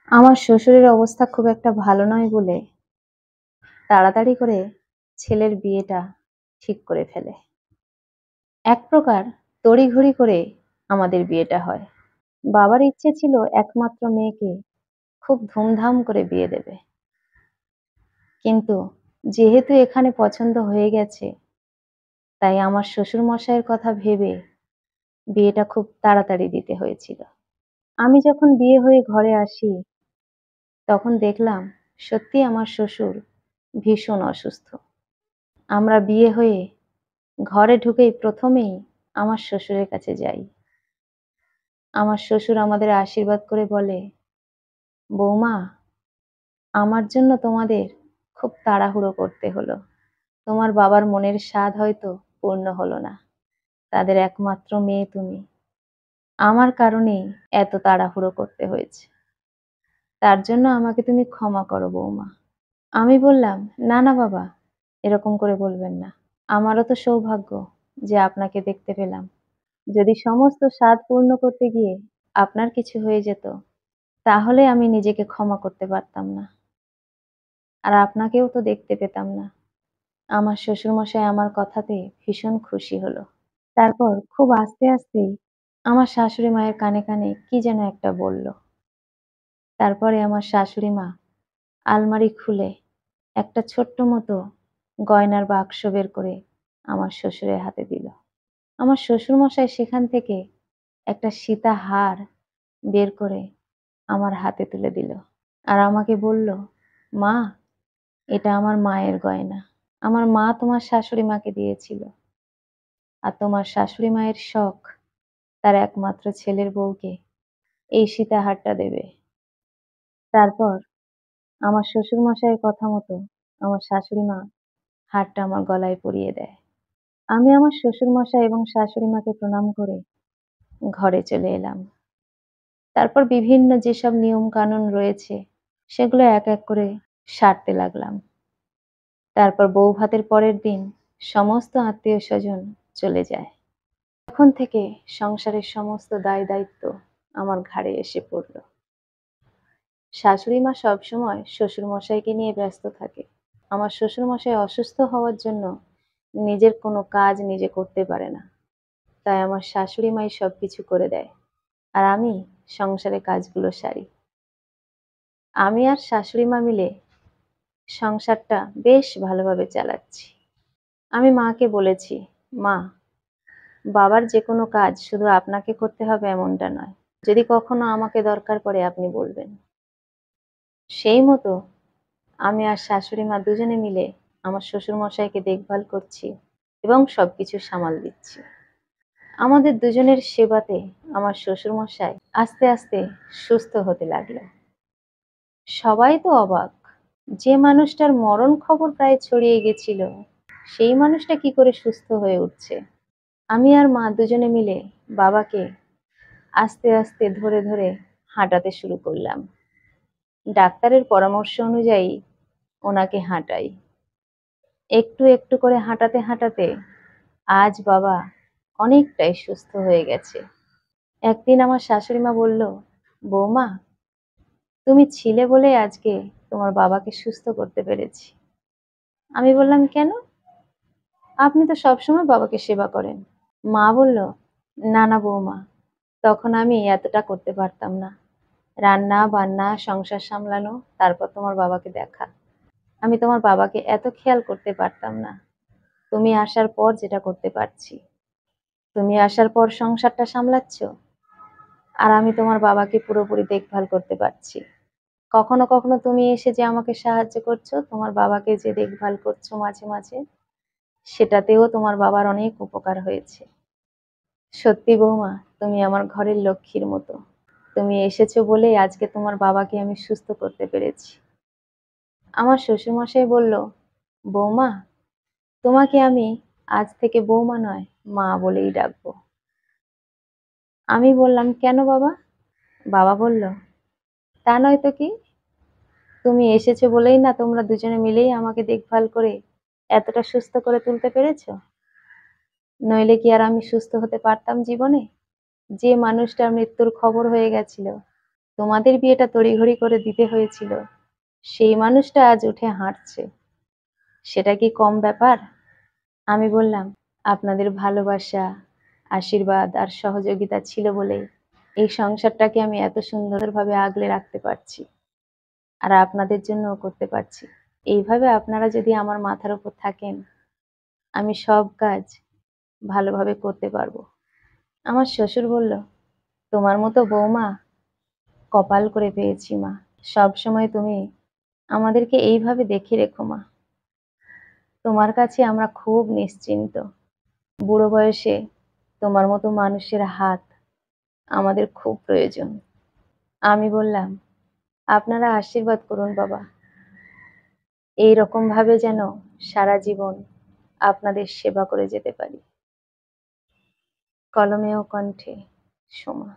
আমার শ্বশুরের অবস্থা খুব একটা ভালো নয় বলে তাড়াতাড়ি করে ছেলের বিয়েটা ঠিক করে ফেলে। এক প্রকার তড়িঘড়ি করে আমাদের বিয়েটা হয়। বাবার ইচ্ছে ছিল একমাত্র মেয়েকে খুব ধুমধাম করে বিয়ে দেবে। কিন্তু যেহেতু এখানে পছন্দ হয়ে গেছে, তাই আমার শ্বশুরমশাইয়ের কথা ভেবে বিয়েটা খুব তাড়াতাড়ি দিতে হয়েছিল। আমি যখন বিয়ে হয়ে ঘরে আসি, তখন দেখলাম সত্যিই আমার শ্বশুর ভীষণ অসুস্থ। আমরা বিয়ে হয়ে ঘরে ঢুকেই প্রথমেই আমার শ্বশুরের কাছে যাই। আমার শ্বশুর আমাদের আশীর্বাদ করে বলে, বৌমা, আমার জন্য তোমাদের খুব তাড়াহুড়ো করতে হলো। তোমার বাবার মনের স্বাদ হয়তো পূর্ণ হলো না। তাদের একমাত্র মেয়ে তুমি। আমার কারণেই এত তাড়াহুড়ো করতে হয়েছে। তার জন্য আমাকে তুমি ক্ষমা করো বৌমা। আমি বললাম, না না বাবা, এরকম করে বলবেন না। আমারও তো সৌভাগ্য যে আপনাকে দেখতে পেলাম। যদি সমস্ত স্বাদ পূর্ণ করতে গিয়ে আপনার কিছু হয়ে যেত, তাহলে আমি নিজেকে ক্ষমা করতে পারতাম না। আর আপনাকেও তো দেখতে পেতাম না। আমার শ্বশুরমশাই আমার কথাতে ভীষণ খুশি হলো। তারপর খুব আস্তে আস্তেই আমার শাশুড়ি মায়ের কানে কানে কি যেন একটা বলল। তারপরে আমার শাশুড়ি মা আলমারি খুলে একটা ছোট্ট মতো গয়নার বাক্স বের করে আমার শ্বশুরের হাতে দিল। আমার শ্বশুরমশাই সেখান থেকে একটা সীতাহার বের করে আমার হাতে তুলে দিল। আর আমাকে বলল, মা, এটা আমার মায়ের গয়না। আমার মা তোমার শাশুড়ি মাকে দিয়েছিল। আর তোমার শাশুড়ি মায়ের শখ তার একমাত্র ছেলের বউকে এই সীতাহারটা দেবে। তারপর আমার শ্বশুরমশাইয়ের কথা মতো আমার শাশুড়ি মা হারটা আমার গলায় পরিয়ে দেয়। আমি আমার শ্বশুরমশাই এবং শাশুড়ি মাকে প্রণাম করে ঘরে চলে এলাম। তারপর বিভিন্ন যেসব নিয়ম কানুন রয়েছে সেগুলো এক এক করে সারতে লাগলাম। তারপর বউ ভাতের পরের দিন সমস্ত আত্মীয় স্বজন চলে যায়। তখন থেকে সংসারের সমস্ত দায় দায়িত্ব আমার ঘাড়ে এসে পড়ল। শাশুড়ি মা সবসময় শ্বশুর মশাইকে নিয়ে ব্যস্ত থাকে। আমার শ্বশুর মশাই অসুস্থ হওয়ার জন্য নিজের কোনো কাজ নিজে করতে পারে না, তাই আমার শাশুড়ি মাই সবকিছু করে দেয়, আর আমি সংসারের কাজগুলো সারি। আমি আর শাশুড়ি মা মিলে সংসারটা বেশ ভালোভাবে চালাচ্ছি। আমি মাকে বলেছি, মা, বাবার যে কোনো কাজ শুধু আপনাকে করতে হবে এমনটা নয়। যদি কখনো আমাকে দরকার পড়ে আপনি বলবেন। সেই মতো আমি আর শাশুড়ি মা দুজনে মিলে আমার শ্বশুর মশাইকে দেখভাল করছি এবং সবকিছু সামাল দিচ্ছি। আমাদের দুজনের সেবাতে আমার শ্বশুর মশাই আস্তে আস্তে সুস্থ হতে লাগলো। সবাই তো অবাক, যে মানুষটার মরণ খবর প্রায় ছড়িয়ে গেছিল, সেই মানুষটা কি করে সুস্থ হয়ে উঠছে। আমি আর মা দুজনে মিলে বাবাকে আস্তে আস্তে ধরে ধরে হাঁটাতে শুরু করলাম। ডাক্তারের পরামর্শ অনুযায়ী ওনাকে হাঁটাই। একটু একটু করে হাঁটাতে হাঁটাতে আজ বাবা অনেকটাই সুস্থ হয়ে গেছে। একদিন আমার শাশুড়ি মা বলল, বৌমা, তুমি ছিলে বলে আজকে তোমার বাবাকে সুস্থ করতে পেরেছি। আমি বললাম, কেন? আপনি তো সবসময় বাবাকে সেবা করেন। মা বলল, না না বৌমা, তখন আমি এতটা করতে পারতাম না। রান্না বান্না, সংসার সামলানো, তারপর তোমার বাবাকে দেখা, আমি তোমার বাবাকে এত খেয়াল করতে পারতাম না। তুমি আসার পর যেটা করতে পারছি। তুমি আসার পর সংসারটা সামলাচ্ছ, আর আমি তোমার বাবাকে পুরোপুরি দেখভাল করতে পারছি। কখনো কখনো তুমি এসে যে আমাকে সাহায্য করছো, তোমার বাবাকে যে দেখভাল করছো মাঝে মাঝে, সেটাতেও তোমার বাবার অনেক উপকার হয়েছে। সত্যি বৌমা, তুমি আমার ঘরের লক্ষ্মীর মতো। তুমি এসেছো বলেই আজকে তোমার বাবাকে আমি সুস্থ করতে পেরেছি। আমার শ্বশুরমশাই বলল, বৌমা, তোমাকে আমি আজ থেকে বৌমা নয়, মা বলেই ডাকবো। আমি বললাম, কেন বাবা? বাবা বলল, তা নয় তো কি, তুমি এসেছো বলেই না তোমরা দুজনে মিলেই আমাকে দেখভাল করে এতটা সুস্থ করে তুলতে পেরেছো। নইলে কি আর আমি সুস্থ হতে পারতাম জীবনে? যে মানুষটার মৃত্যুর খবর হয়ে গেছিল, তোমাদের বিয়েটা তড়িঘড়ি করে দিতে হয়েছিল, সেই মানুষটা আজ উঠে হাঁটছে। সেটা কি কম ব্যাপার? আমি বললাম, আপনাদের ভালোবাসা, আশীর্বাদ আর সহযোগিতা ছিল বলেই এই সংসারটাকে আমি এত সুন্দরভাবে আগলে রাখতে পারছি, আর আপনাদের জন্যও করতে পারছি। এইভাবে আপনারা যদি আমার মাথার উপর থাকেন, আমি সব কাজ ভালোভাবে করতে পারবো। আমার শ্বশুর বলল, তোমার মতো বৌমা কপাল করে পেয়েছি মা। সবসময় তুমি আমাদেরকে এইভাবে দেখে রেখো মা। তোমার কাছে আমরা খুব নিশ্চিন্ত। বুড়ো বয়সে তোমার মতো মানুষের হাত আমাদের খুব প্রয়োজন। আমি বললাম, আপনারা আশীর্বাদ করুন বাবা, এই রকম ভাবে যেন সারা জীবন আপনাদের সেবা করে যেতে পারি। কলমে ও কণ্ঠে, সোমা।